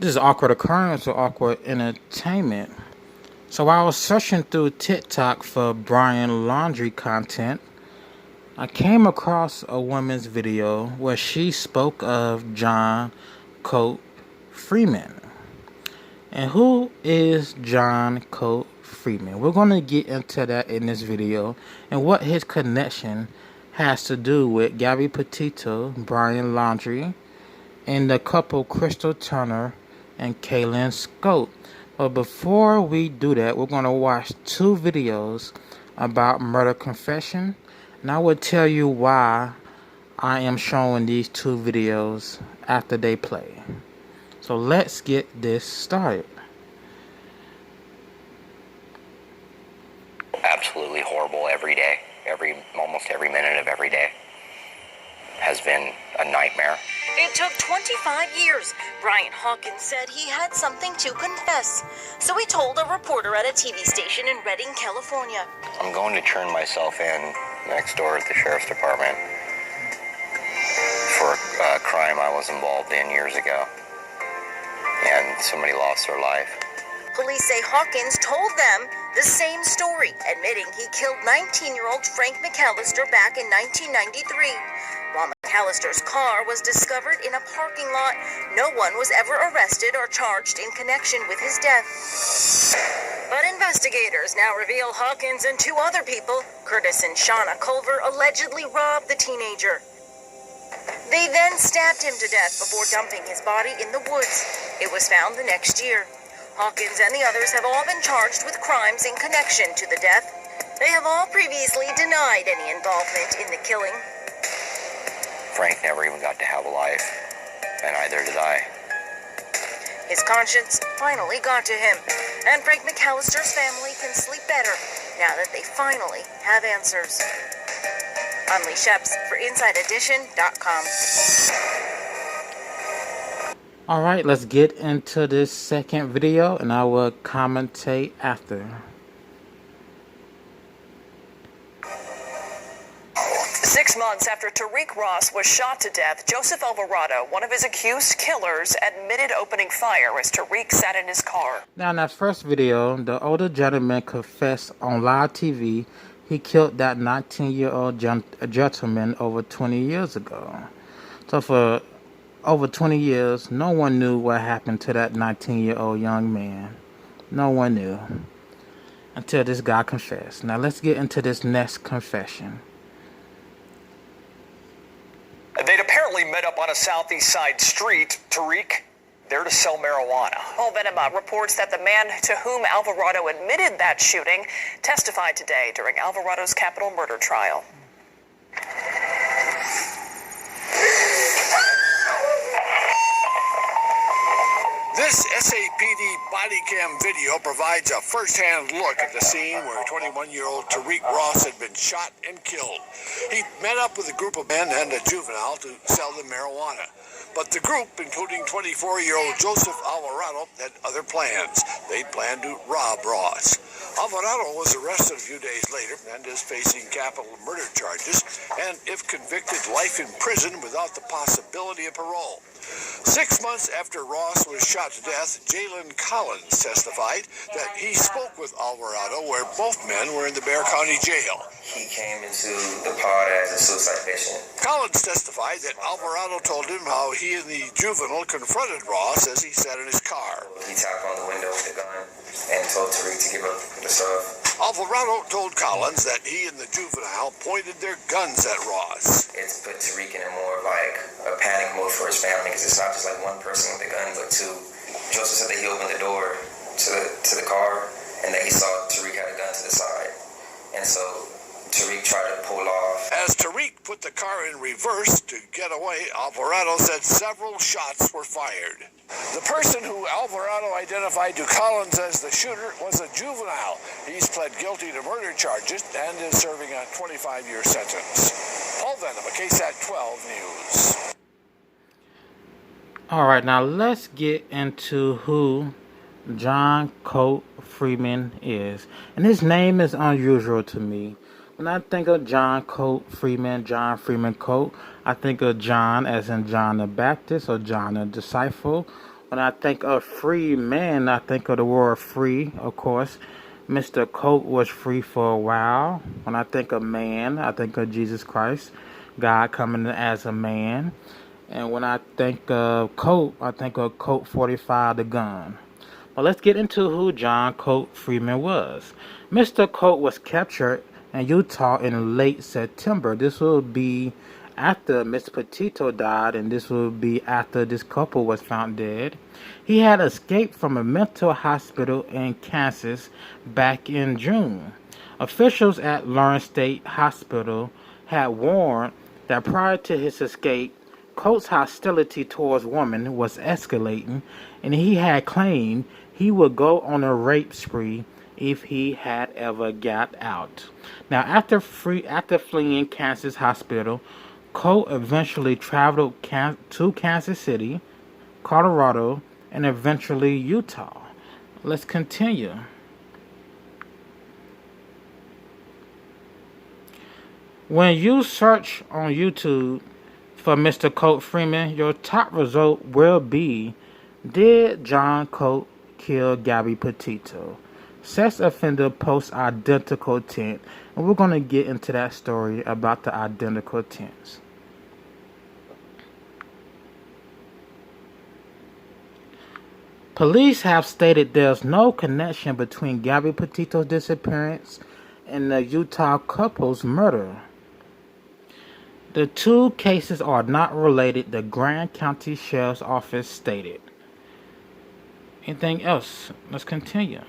This is awkward occurrence or awkward entertainment. So while I was searching through TikTok for Brian Laundrie content, I came across a woman's video where she spoke of John Colt Freeman. And who is John Colt Freeman? We're going to get into that in this video and what his connection has to do with Gabby Petito, Brian Laundrie, and the couple Crystal Tuner and Kaylen Schulte. But before we do that, we're going to watch two videos about murder confession, and I will tell you why I am showing these two videos after they play. So let's get this started. Absolutely horrible every day. Almost every minute of every day has been a nightmare. It took 25 years. Brian Hawkins said he had something to confess, so he told a reporter at a TV station in Redding, California. I'm going to turn myself in next door at the sheriff's department for a crime I was involved in years ago, and somebody lost their life. Police say Hawkins told them the same story, admitting he killed 19-year-old Frank McAllister back in 1993. While McAllister's car was discovered in a parking lot, no one was ever arrested or charged in connection with his death. But investigators now reveal Hawkins and two other people, Curtis and Shauna Culver, allegedly robbed the teenager. They then stabbed him to death before dumping his body in the woods. It was found the next year. Hawkins and the others have all been charged with crimes in connection to the death. They have all previously denied any involvement in the killing. Frank never even got to have a life, and neither did I. His conscience finally got to him, and Frank McAllister's family can sleep better now that they finally have answers. I'm Lee Sheps for InsideEdition.com. Alright, let's get into this second video and I will commentate after. 6 months after Tariq Ross was shot to death, Joseph Alvarado, one of his accused killers, admitted opening fire as Tariq sat in his car. Now in that first video, the older gentleman confessed on live TV he killed that 19-year-old gentleman over 20 years ago. So for over 20 years, no one knew what happened to that 19-year-old young man. No one knew until this guy confessed. Now let's get into this next confession. They'd apparently met up on a southeast side street. Tariq there to sell marijuana. Venema reports that the man to whom Alvarado admitted that shooting testified today during Alvarado's capital murder trial. This SAPD body cam video provides a first-hand look at the scene where 21-year-old Tariq Ross had been shot and killed. He met up with a group of men and a juvenile to sell the marijuana. But the group, including 24-year-old Joseph Alvarado, had other plans. They planned to rob Ross. Alvarado was arrested a few days later and is facing capital murder charges and, if convicted, life in prison without the possibility of parole. 6 months after Ross was shot to death, Jalen Collins testified that he spoke with Alvarado where both men were in the Bexar County Jail. He came into the pod as a suicide patient. Collins testified that Alvarado told him how he and the juvenile confronted Ross as he sat in his car. He tapped on the window with a gun and told Tariq to give up the stuff. Alvarado told Collins that he and the juvenile pointed their guns at Ross. It's put Tariq in a more like a panic mode for his family because it's not just like one person with a gun, but two. Joseph said that he opened the door to the car and that he saw Tariq had a gun to the side. And so Tariq tried to pull off. As Tariq put the car in reverse to get away, Alvarado said several shots were fired. The person who Alvarado identified to Collins as the shooter was a juvenile. He's pled guilty to murder charges and is serving a 25-year sentence. Paul Venema, KSAT 12 News. Alright, now let's get into who John Colt Freeman is. And his name is unusual to me. When I think of John Colt Freeman, John Freeman Colt, I think of John as in John the Baptist or John the Disciple, When I think of free men, I think of the word free, of course. Mr. Colt was free for a while. When I think of man, I think of Jesus Christ, God coming as a man. And when I think of Colt, I think of Colt 45, the gun. Well, let's get into who John Colt Freeman was. Mr. Colt was captured in Utah in late September. This will be after Miss Petito died, and this will be after this couple was found dead. He had escaped from a mental hospital in Kansas back in June. Officials at Lawrence State Hospital had warned that prior to his escape, Colt's hostility towards women was escalating, and he had claimed he would go on a rape spree if he had ever got out. Now, after fleeing Kansas Hospital, Colt eventually traveled to Kansas City, Colorado, and eventually Utah. Let's continue. When you search on YouTube for Mr. Colt Freeman, your top result will be, did John Colt kill Gabby Petito? Sex offender posts identical tent, and we're going to get into that story about the identical tents. Police have stated there's no connection between Gabby Petito's disappearance and the Utah couple's murder. The two cases are not related, the Grand County Sheriff's Office stated. Anything else? Let's continue.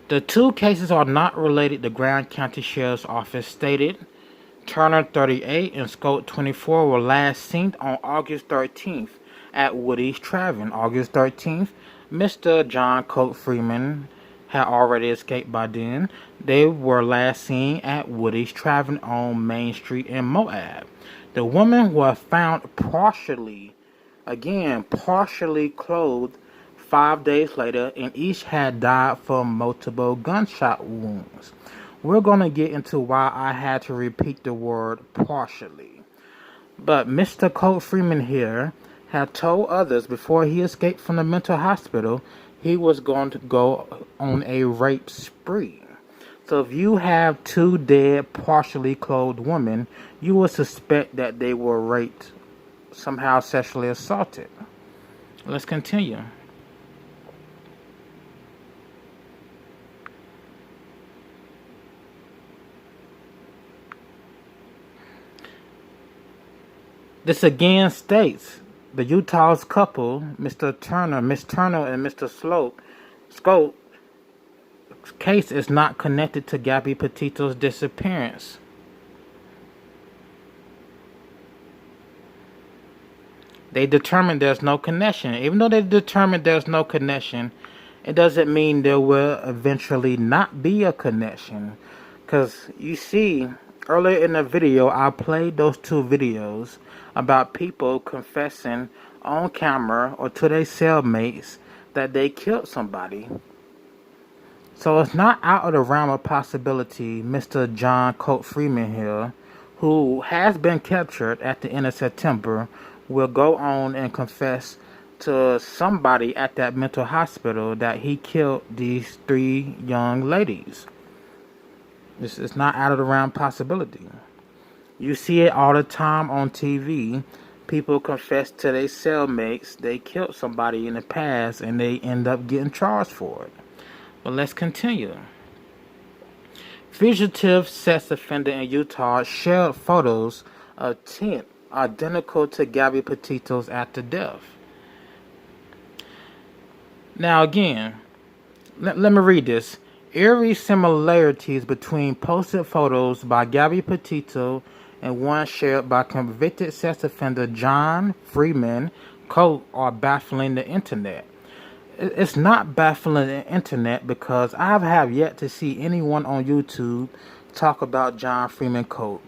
The two cases are not related, the Grand County Sheriff's Office stated. Turner 38 and Schulte 24 were last seen on August 13th at Woody's Tavern. August 13th, Mr. John Colt Freeman had already escaped by then. They were last seen at Woody's Tavern on Main Street in Moab. The women were found partially clothed 5 days later, and each had died from multiple gunshot wounds. We're going to get into why I had to repeat the word partially. But Mr. Colt Freeman here had told others before he escaped from the mental hospital he was going to go on a rape spree. So if you have two dead, partially clothed women, you would suspect that they were raped, somehow sexually assaulted. Let's continue. This again states the Utah's couple, Miss Turner, and Mr. Schulte, case is not connected to Gabby Petito's disappearance. They determined there's no connection. Even though they determined there's no connection, it doesn't mean there will eventually not be a connection. Because you see, earlier in the video, I played those two videos about people confessing on camera or to their cellmates that they killed somebody. So it's not out of the realm of possibility Mr. John Colt Freeman here, who has been captured at the end of September, will go on and confess to somebody at that mental hospital that he killed these three young ladies. This is not out of the realm of possibility. You see it all the time on TV. People confess to their cellmates they killed somebody in the past and they end up getting charged for it. But let's continue. Fugitive sex offender in Utah shared photos of tent identical to Gabby Petito's after death. Now again, let me read this. Eerie similarities between posted photos by Gabby Petito and one shared by convicted sex offender John Freeman Colt are baffling the internet. It's not baffling the internet because I have yet to see anyone on YouTube talk about John Freeman Colt.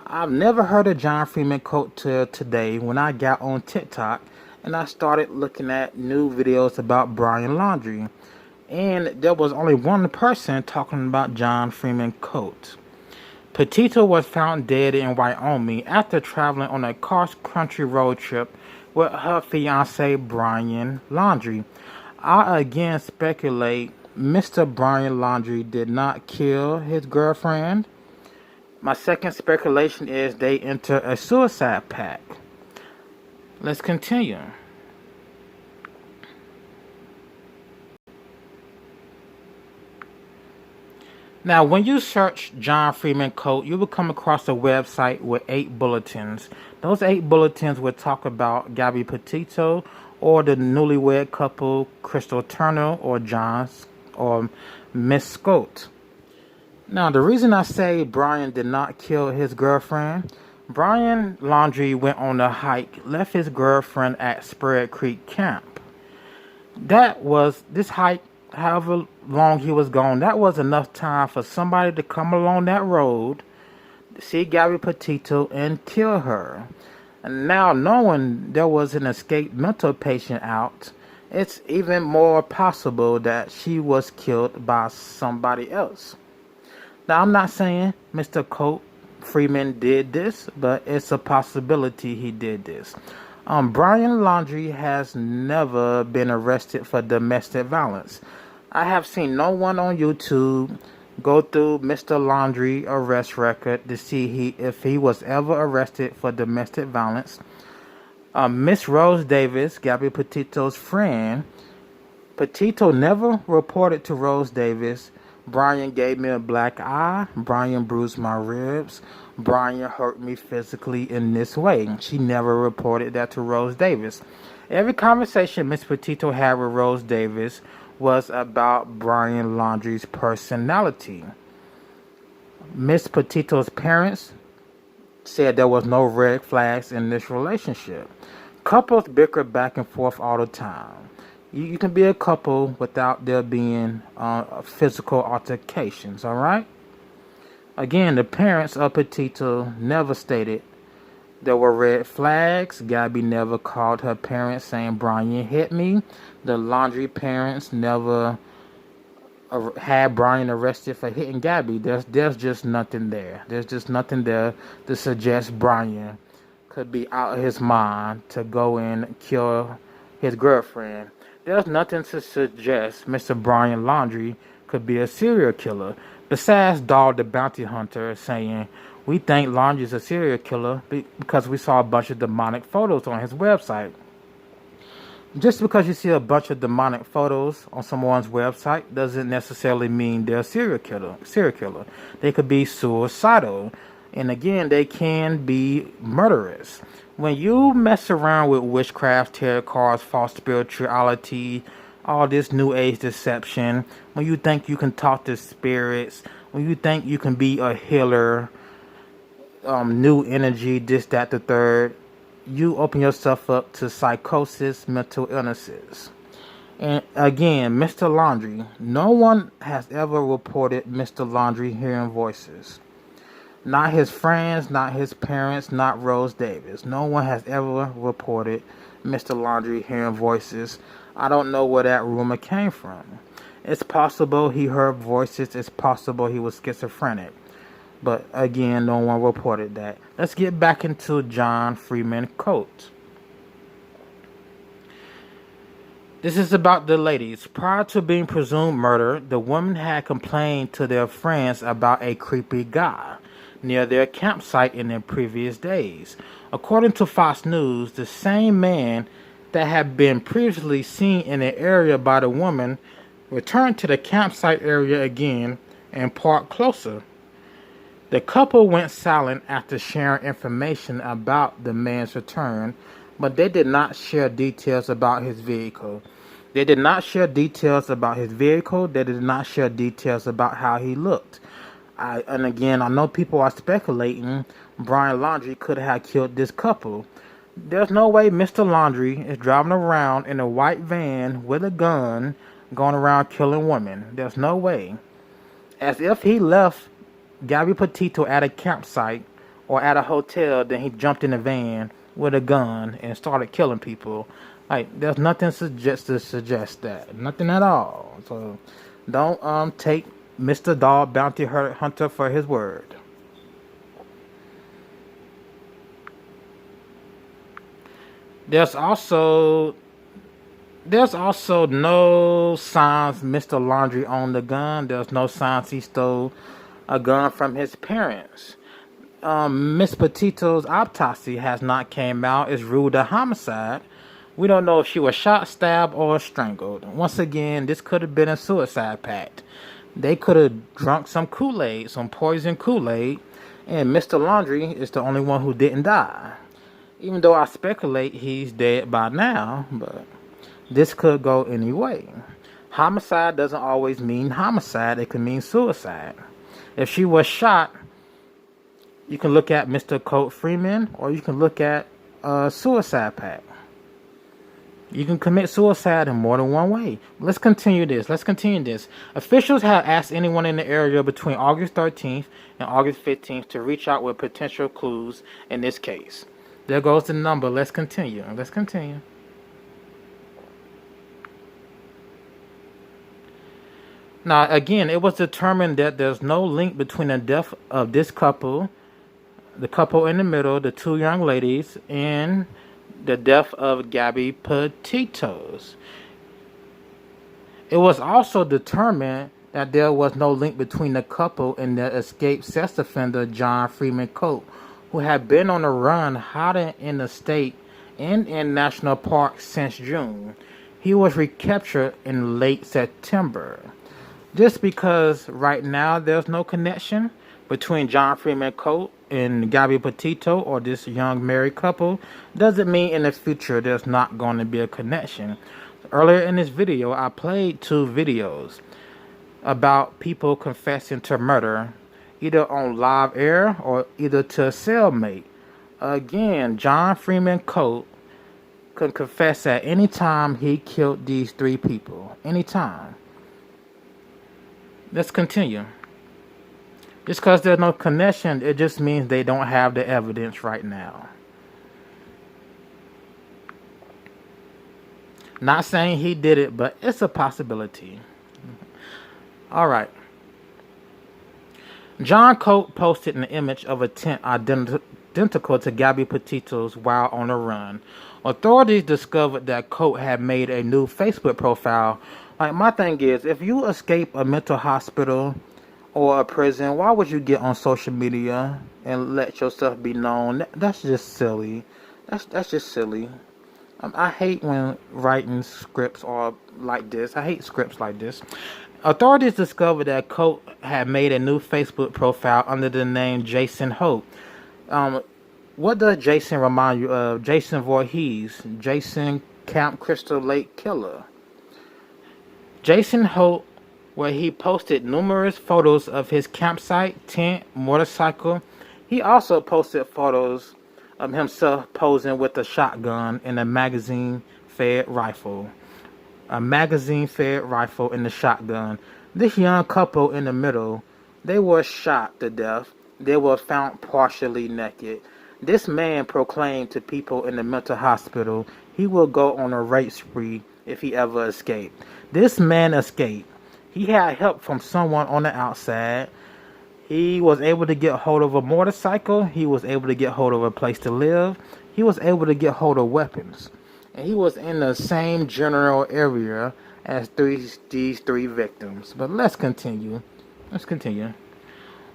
I've never heard of John Freeman Colt till today when I got on TikTok and I started looking at new videos about Brian Laundrie. And there was only one person talking about John Freeman Colt. Petito was found dead in Wyoming after traveling on a cross-country road trip with her fiancé Brian Laundrie. I again speculate Mr. Brian Laundrie did not kill his girlfriend. My second speculation is they enter a suicide pact. Let's continue. Now, when you search John Freeman Colt, you will come across a website with 8 bulletins. Those 8 bulletins will talk about Gabby Petito or the newlywed couple Crystal Tuner or Miss Schulte. Now, the reason I say Brian did not kill his girlfriend, Brian Laundrie went on a hike, left his girlfriend at Spread Creek Camp. This hike, however long he was gone, that was enough time for somebody to come along that road, see Gabby Petito, and kill her. And now, knowing there was an escaped mental patient out, it's even more possible that she was killed by somebody else. Now, I'm not saying Mr. Colt Freeman did this, but it's a possibility he did this. Brian Laundrie has never been arrested for domestic violence. I have seen no one on YouTube go through Mr. Laundrie arrest record to see if he was ever arrested for domestic violence. Miss Rose Davis, Gabby Petito's friend, Petito never reported to Rose Davis, Brian gave me a black eye, Brian bruised my ribs, Brian hurt me physically in this way. She never reported that to Rose Davis. Every conversation Miss Petito had with Rose Davis was about Brian Laundrie's personality. Miss Petito's parents said there was no red flags in this relationship. Couples bicker back and forth all the time. You can be a couple without there being physical altercations, all right? Again, the parents of Petito never stated there were red flags. Gabby never called her parents saying Brian hit me. The Laundrie parents never had Brian arrested for hitting Gabby. There's just nothing there. There's just nothing there to suggest Brian could be out of his mind to go in and kill his girlfriend. There's nothing to suggest Mr. Brian Laundrie could be a serial killer. Besides Dog the Bounty Hunter saying, we think Laundrie's a serial killer because we saw a bunch of demonic photos on his website. Just because you see a bunch of demonic photos on someone's website doesn't necessarily mean they're a serial killer. They could be suicidal. And again, they can be murderous. When you mess around with witchcraft, tarot cards, false spirituality, all this new age deception, when you think you can talk to spirits, when you think you can be a healer, new energy, this, that, the third, you open yourself up to psychosis, mental illnesses. And again, Mr. Laundrie, no one has ever reported Mr. Laundrie hearing voices. Not his friends, not his parents, not Rose Davis. No one has ever reported Mr. Laundrie hearing voices. I don't know where that rumor came from. It's possible he heard voices. It's possible he was schizophrenic. But again, no one reported that. Let's get back into John Freeman Colt. This is about the ladies. Prior to being presumed murdered, the women had complained to their friends about a creepy guy near their campsite in their previous days. According to Fox News, the same man that had been previously seen in the area by the woman returned to the campsite area again and parked closer. The couple went silent after sharing information about the man's return, but they did not share details about his vehicle. They did not share details about his vehicle. They did not share details about how he looked. And again, I know people are speculating Brian Laundrie could have killed this couple. There's no way Mr. Laundrie is driving around in a white van with a gun going around killing women. There's no way. As if he left Gabby Petito at a campsite or at a hotel, then he jumped in a van with a gun and started killing people. Like, there's nothing to suggest that. Nothing at all. So don't take Mr. Dog Bounty Hunter for his word. There's also no signs Mr. Laundrie owned the gun. There's no signs he stole a gun from his parents. Miss Petito's autopsy has not came out. It's ruled a homicide. We don't know if she was shot, stabbed, or strangled. Once again, this could have been a suicide pact. They could have drunk some Kool-Aid, some poison Kool-Aid, and Mr. Laundrie is the only one who didn't die. Even though I speculate he's dead by now, but this could go any way. Homicide doesn't always mean homicide. It can mean suicide. If she was shot, you can look at Mr. Colt Freeman, or you can look at suicide pact. You can commit suicide in more than one way. Let's continue this. Officials have asked anyone in the area between August 13th and August 15th to reach out with potential clues in this case. There goes the number. Let's continue. Now, again, it was determined that there's no link between the death of this couple, the couple in the middle, the two young ladies, and the death of Gabby Petito. It was also determined that there was no link between the couple and the escaped sex offender John Freeman Colt, who had been on the run hiding in the state and in national parks since June. He was recaptured in late September. Just because right now there's no connection between John Freeman Colt and Gabby Petito or this young married couple doesn't mean in the future there's not going to be a connection. Earlier in this video, I played 2 videos about people confessing to murder, either on live air or either to a cellmate. Again, John Freeman Colt could confess at any time he killed these 3 people. Anytime. Let's continue. Just because there's no connection, it just means they don't have the evidence right now. Not saying he did it, but it's a possibility. All right. John Colt posted an image of a tent identical to Gabby Petito's while on the run. Authorities discovered that Colt had made a new Facebook profile. Like, my thing is, if you escape a mental hospital or a prison, why would you get on social media and let yourself be known? That's just silly. That's just silly. I hate when writing scripts are like this. I hate scripts like this. Authorities discovered that Colt had made a new Facebook profile under the name Jason Hope. What does Jason remind you of? Jason Voorhees, Jason Camp Crystal Lake Killer. Jason Hope, where he posted numerous photos of his campsite, tent, motorcycle. He also posted photos of himself posing with a shotgun and a magazine-fed rifle. A magazine-fed rifle and a shotgun. This young couple in the middle, they were shot to death. They were found partially naked. This man proclaimed to people in the mental hospital he will go on a rape spree if he ever escaped. This man escaped. He had help from someone on the outside. He was able to get hold of a motorcycle. He was able to get hold of a place to live. He was able to get hold of weapons. And he was in the same general area as these 3 victims. But let's continue.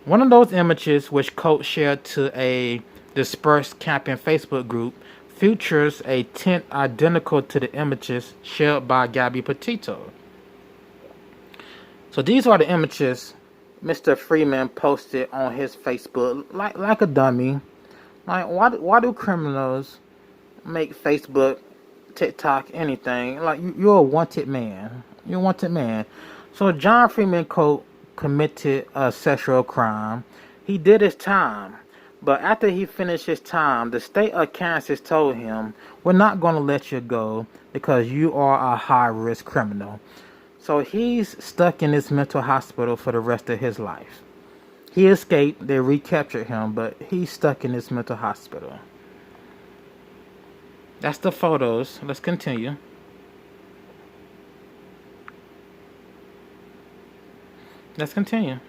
One of those images which Colt shared to a dispersed camping Facebook group features a tent identical to the images shared by Gabby Petito. So these are the images Mr. Freeman posted on his Facebook like a dummy. Like, why do criminals make Facebook, TikTok, anything? Like, you're a wanted man. You're a wanted man. So John Freeman Colt committed a sexual crime. He did his time. But after he finished his time, the state of Kansas told him, we're not going to let you go because you are a high-risk criminal. So he's stuck in this mental hospital for the rest of his life. He escaped, they recaptured him, but he's stuck in this mental hospital. That's the photos. Let's continue. Let's just continue.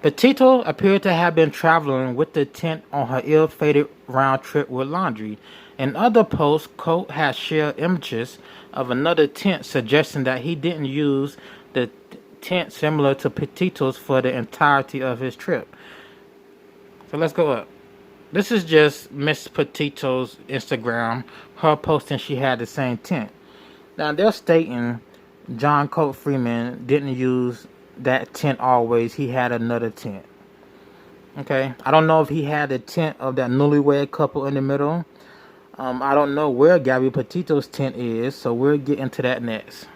Petito appeared to have been traveling with the tent on her ill-fated round trip with Laundrie. In other posts, Colt has shared images of another tent suggesting that he didn't use the tent similar to Petito's for the entirety of his trip. So let's go up. This is just Miss Petito's Instagram, her posting she had the same tent. Now they're stating John Colt Freeman didn't use that tent always. He had another tent. Okay, I don't know if he had the tent of that newlywed couple in the middle. I don't know where Gabby Petito's tent is, so we'll get into that next.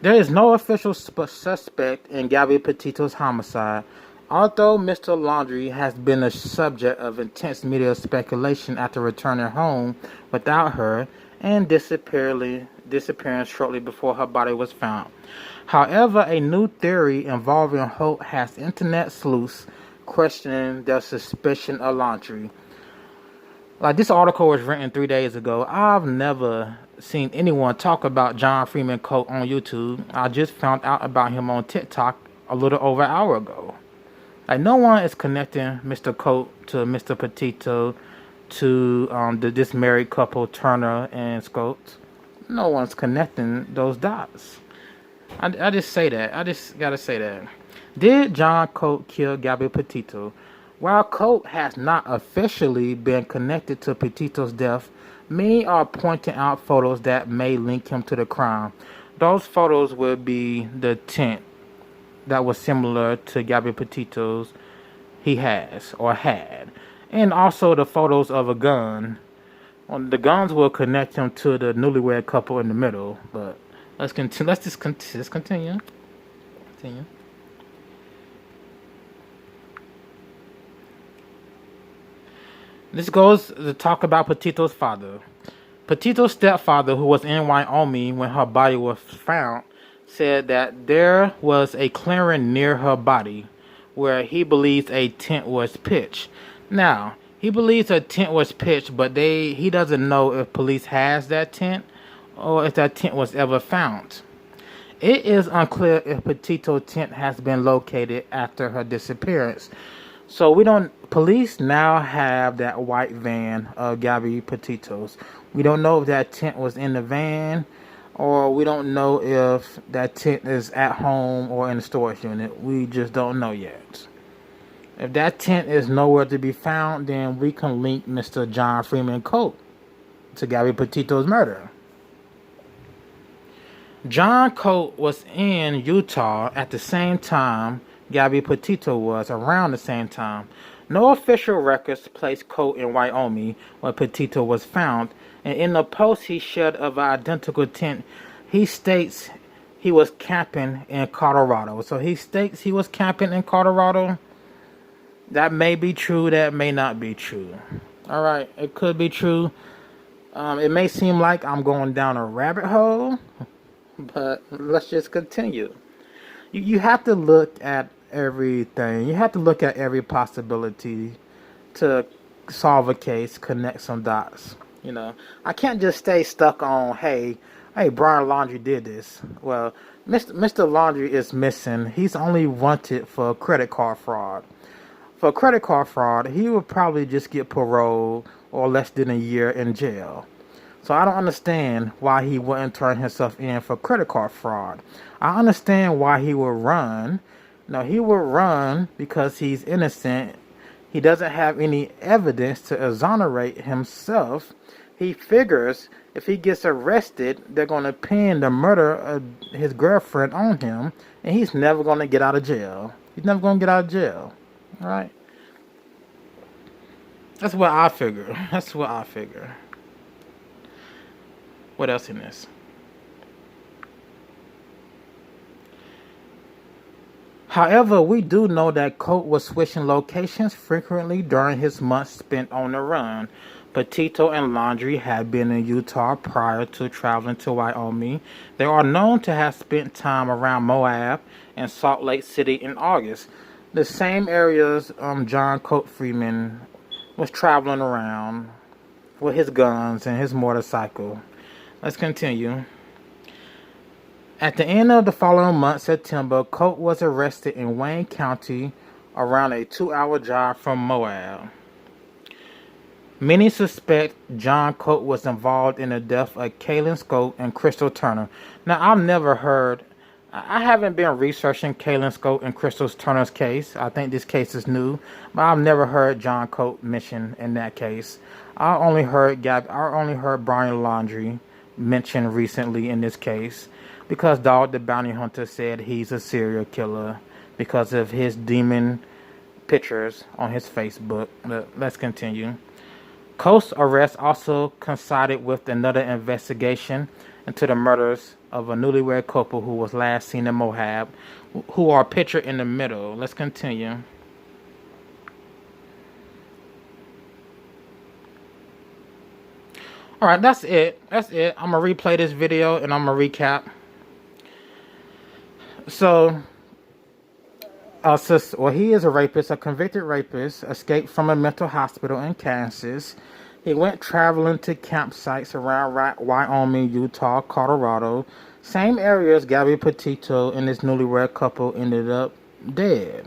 There is no official suspect in Gabby Petito's homicide, although Mr. Laundrie has been a subject of intense media speculation after returning home without her and disappearing shortly before her body was found. However, a new theory involving Holt has internet sleuths questioning their suspicion of Laundrie. Like, this article was written 3 days ago. I've never seen anyone talk about John Freeman Colt on YouTube. I just found out about him on TikTok a little over an hour ago. Like, no one is connecting Mr. Colt to Mr. Petito to this married couple, Turner and Schulte. No one's connecting those dots. I just say that. I just gotta say that. Did John Colt kill Gabby Petito? While Colt has not officially been connected to Petito's death, many are pointing out photos that may link him to the crime. Those photos would be the tent that was similar to Gabby Petito's he has or had. And also the photos of a gun. The guns will connect him to the newlywed couple in the middle. But let's continue. Let's continue. This goes to talk about Petito's father. Petito's stepfather, who was in Wyoming when her body was found, said that there was a clearing near her body where he believes a tent was pitched. Now, he believes a tent was pitched, but he doesn't know if police has that tent or if that tent was ever found. It is unclear if Petito's tent has been located after her disappearance. So police now have that white van of Gabby Petito's. We don't know if that tent was in the van, or we don't know if that tent is at home or in the storage unit. We just don't know yet. If that tent is nowhere to be found, then we can link Mr. John Freeman Colt to Gabby Petito's murder. John Colt was in Utah at the same time Gabby Petito was, around the same time. No official records place Colt in Wyoming when Petito was found, and in the post he shared of an identical tent, he states he was camping in Colorado. So he states he was camping in Colorado. That may be true, that may not be true. Alright, it could be true. It may seem like I'm going down a rabbit hole, but let's just continue. You have to look at everything. You have to look at every possibility to solve a case, connect some dots. You know, I can't just stay stuck on, hey, Brian Laundrie did this. Well, Mr. Laundrie is missing. He's only wanted for credit card fraud. For credit card fraud, he would probably just get parole or less than a year in jail. So I don't understand why he wouldn't turn himself in for credit card fraud. I understand why he would run. No, he would run because he's innocent. He doesn't have any evidence to exonerate himself. He figures if he gets arrested, they're going to pin the murder of his girlfriend on him, and he's never going to get out of jail. He's never going to get out of jail. All right? That's what I figure. What else in this? However, we do know that Colt was switching locations frequently during his months spent on the run. Petito and Laundrie had been in Utah prior to traveling to Wyoming. They are known to have spent time around Moab and Salt Lake City in August, the same areas John Colt Freeman was traveling around with his guns and his motorcycle. Let's continue. At the end of the following month, September, Colt was arrested in Wayne County, around a 2-hour drive from Moab. Many suspect John Colt was involved in the death of Kaylen Schulte and Crystal Tuner. Now, I haven't been researching Kaylen Schulte and Crystal Tuner's case. I think this case is new, but I've never heard John Colt mentioned in that case. I only heard Brian Laundrie mentioned recently in this case, because Dog the Bounty Hunter said he's a serial killer because of his demon pictures on his Facebook. Let's continue. Colt's arrest also coincided with another investigation into the murders of a newlywed couple who was last seen in Moab, who are pictured in the middle. Let's continue. Alright, that's it. I'm going to replay this video and I'm going to recap. So, he is a rapist, a convicted rapist, escaped from a mental hospital in Kansas. He went traveling to campsites around Wyoming, Utah, Colorado, same areas Gabby Petito and his newlywed couple ended up dead.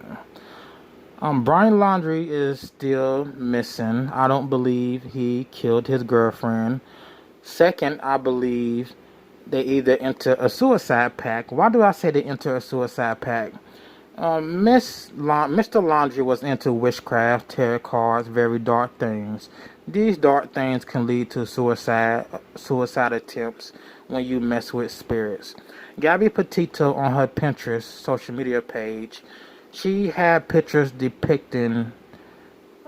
Brian Laundrie is still missing. I don't believe he killed his girlfriend. Second, I believe they either enter a suicide pact. Why do I say they enter a suicide pact? Mr. Laundrie was into witchcraft, tarot cards, very dark things. These dark things can lead to suicide attempts when you mess with spirits. Gabby Petito, on her Pinterest social media page, she had pictures depicting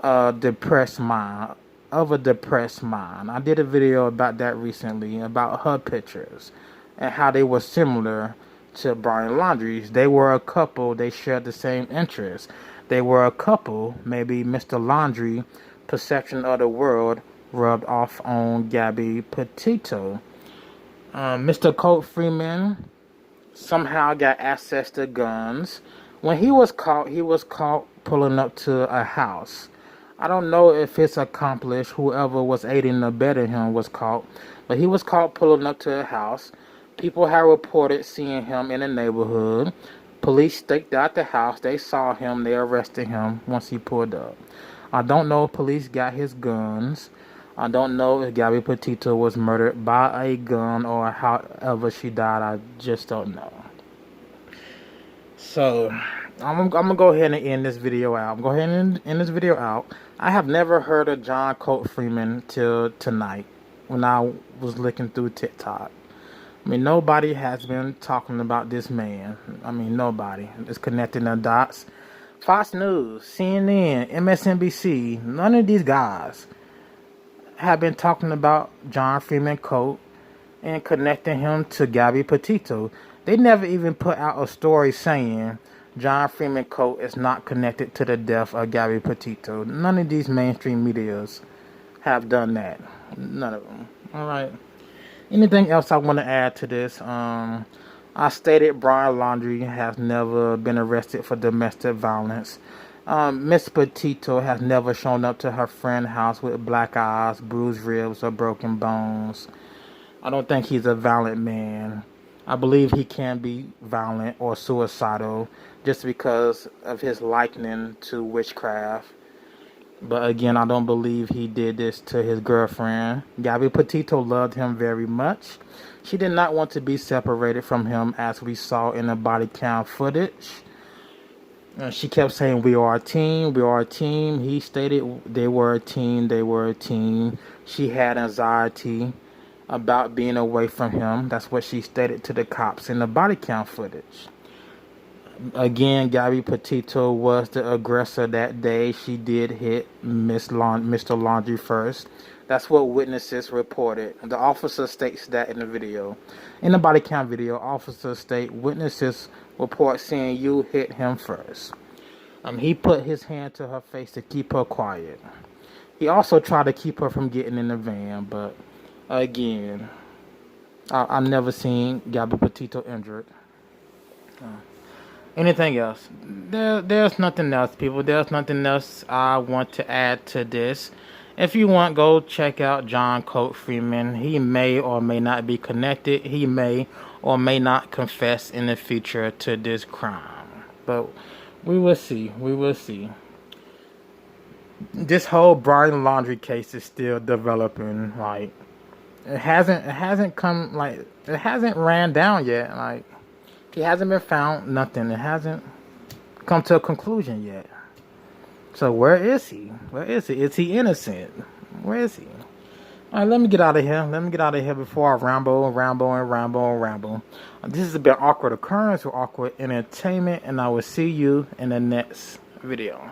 a depressed mind. I did a video about that recently, about her pictures and how they were similar to Brian Laundrie's. They were a couple. They shared the same interests. They were a couple. Maybe Mr. Laundrie perception of the world rubbed off on Gabby Petito. Mr. Colt Freeman somehow got access to guns. When he was caught pulling up to a house. I don't know if his accomplice, whoever was aiding and abetting him, was caught, but he was caught pulling up to a house. People have reported seeing him in the neighborhood. Police staked out the house. They saw him. They arrested him once he pulled up. I don't know if police got his guns. I don't know if Gabby Petito was murdered by a gun or however she died. I just don't know. So, I'm going to go ahead and end this video out. I have never heard of John Colt Freeman till tonight when I was looking through TikTok. I mean, nobody has been talking about this man. I mean, nobody is connecting the dots. Fox News, CNN, MSNBC, none of these guys have been talking about John Freeman Colt and connecting him to Gabby Petito. They never even put out a story saying John Freeman Colt is not connected to the death of Gabby Petito. None of these mainstream medias have done that. None of them. All right. Anything else I want to add to this? I stated Brian Laundrie has never been arrested for domestic violence. Miss Petito has never shown up to her friend's house with black eyes, bruised ribs, or broken bones. I don't think he's a violent man. I believe he can be violent or suicidal just because of his likening to witchcraft. But again, I don't believe he did this to his girlfriend. Gabby Petito loved him very much. She did not want to be separated from him, as we saw in the body cam footage. She kept saying, "We are a team, we are a team." He stated they were a team, they were a team. She had anxiety about being away from him. That's what she stated to the cops in the body cam footage. Again, Gabby Petito was the aggressor that day. She did hit Mr. Laundrie first. That's what witnesses reported. The officer states that in the video. In the body cam video, officers state witnesses report seeing you hit him first. He put his hand to her face to keep her quiet. He also tried to keep her from getting in the van, but again, I've never seen Gabby Petito injured. Anything else? There's nothing else, people. There's nothing else I want to add to this. If you want, go check out John Freeman. He may or may not be connected. He may or may not confess in the future to this crime. But we will see. We will see. This whole Brian Laundrie case is still developing. Like, it hasn't come, like, it hasn't ran down yet. Like, he hasn't been found. Nothing. It hasn't come to a conclusion yet. So where is he? Where is he? Is he innocent? Where is he? All right, let me get out of here. Let me get out of here before I ramble. This has been Awkward Occurrence or Awkward Entertainment, and I will see you in the next video.